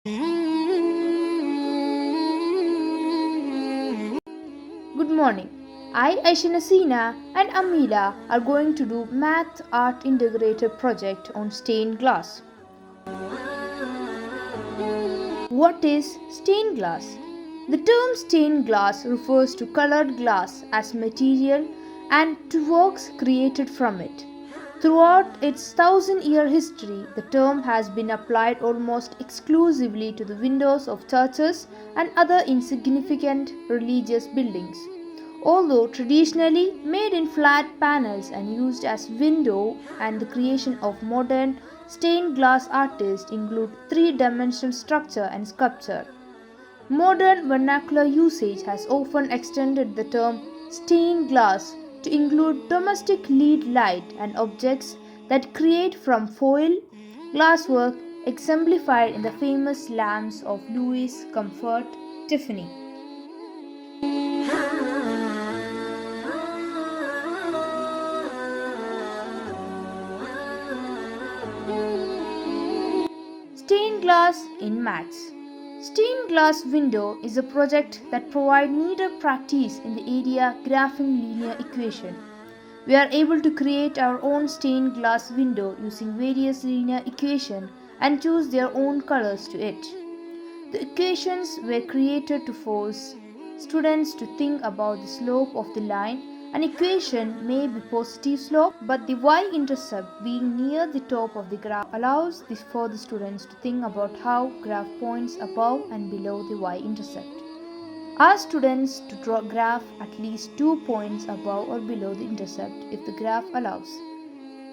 Good morning. I, Aishanasina and Amila are going to do Math Art Integrated project on stained glass. What is stained glass? The term stained glass refers to colored glass as material and to works created from it. Throughout its thousand-year history, the term has been applied almost exclusively to the windows of churches and other insignificant religious buildings. Although traditionally made in flat panels and used as window, and the creation of modern stained glass artists include three-dimensional structure and sculpture. Modern vernacular usage has often extended the term stained glass to include domestic lead light and objects that create from foil glasswork exemplified in the famous lamps of Louis Comfort Tiffany. Stained glass in maths. Stained glass window is a project that provides needed practice in the area graphing linear equation. We are able to create our own stained glass window using various linear equations and choose their own colors to it. The equations were created to force students to think about the slope of the line. An equation may be positive slope, but the y-intercept being near the top of the graph allows for the students to think about how graph points above and below the y-intercept. Ask students to draw graph at least 2 points above or below the intercept if the graph allows.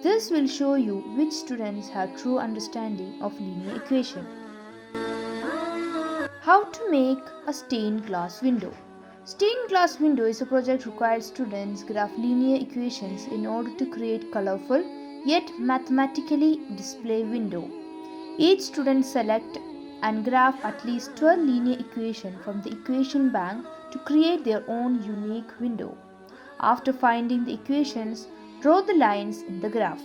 This will show you which students have true understanding of linear equation. How to make a stained glass window. Stained glass window is a project required students graph linear equations in order to create colorful yet mathematically display window. Each student select and graph at least 12 linear equations from the equation bank to create their own unique window. After finding the equations, draw the lines in the graph.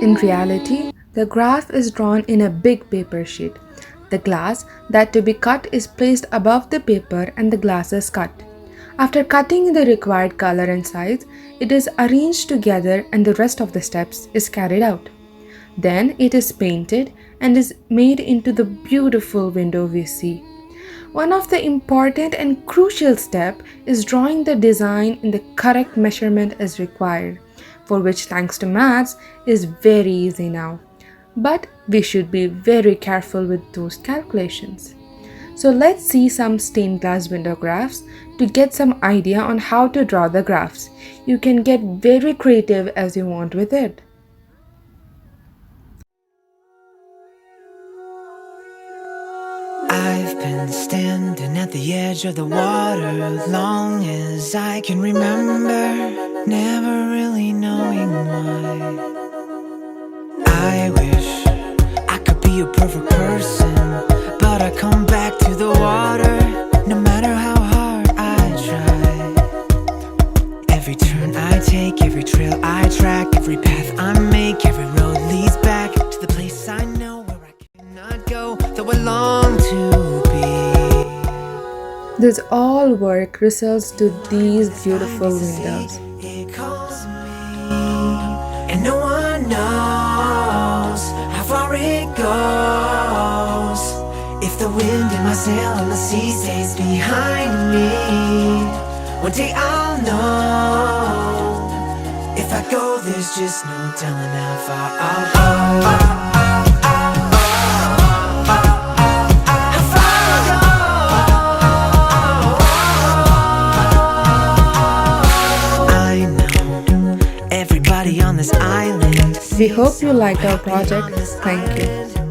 In reality, the graph is drawn in a big paper sheet. The glass that to be cut is placed above the paper and the glass is cut. After cutting in the required color and size, it is arranged together and the rest of the steps is carried out. Then it is painted and is made into the beautiful window we see. One of the important and crucial steps is drawing the design in the correct measurement as required, for which thanks to maths is very easy now. But we should be very careful with those calculations. So let's see some stained glass window graphs to get some idea on how to draw the graphs. You can get very creative as you want with it. I've been standing at the edge of the water long as I can remember, never really knowing why. I wish I could be a perfect person, but I come back to the water no matter how hard I try. Every turn I take, every trail I track, every path I make, every road leads back to the place I know where I cannot go, though I long to be. This all work results to these beautiful windows. It calls me, and no one knows how far it goes. If the wind in my sail and the sea stays behind me, one day I'll know. If I go, there's just no telling how far I'll go. On this island, We hope you liked our project. Thank you.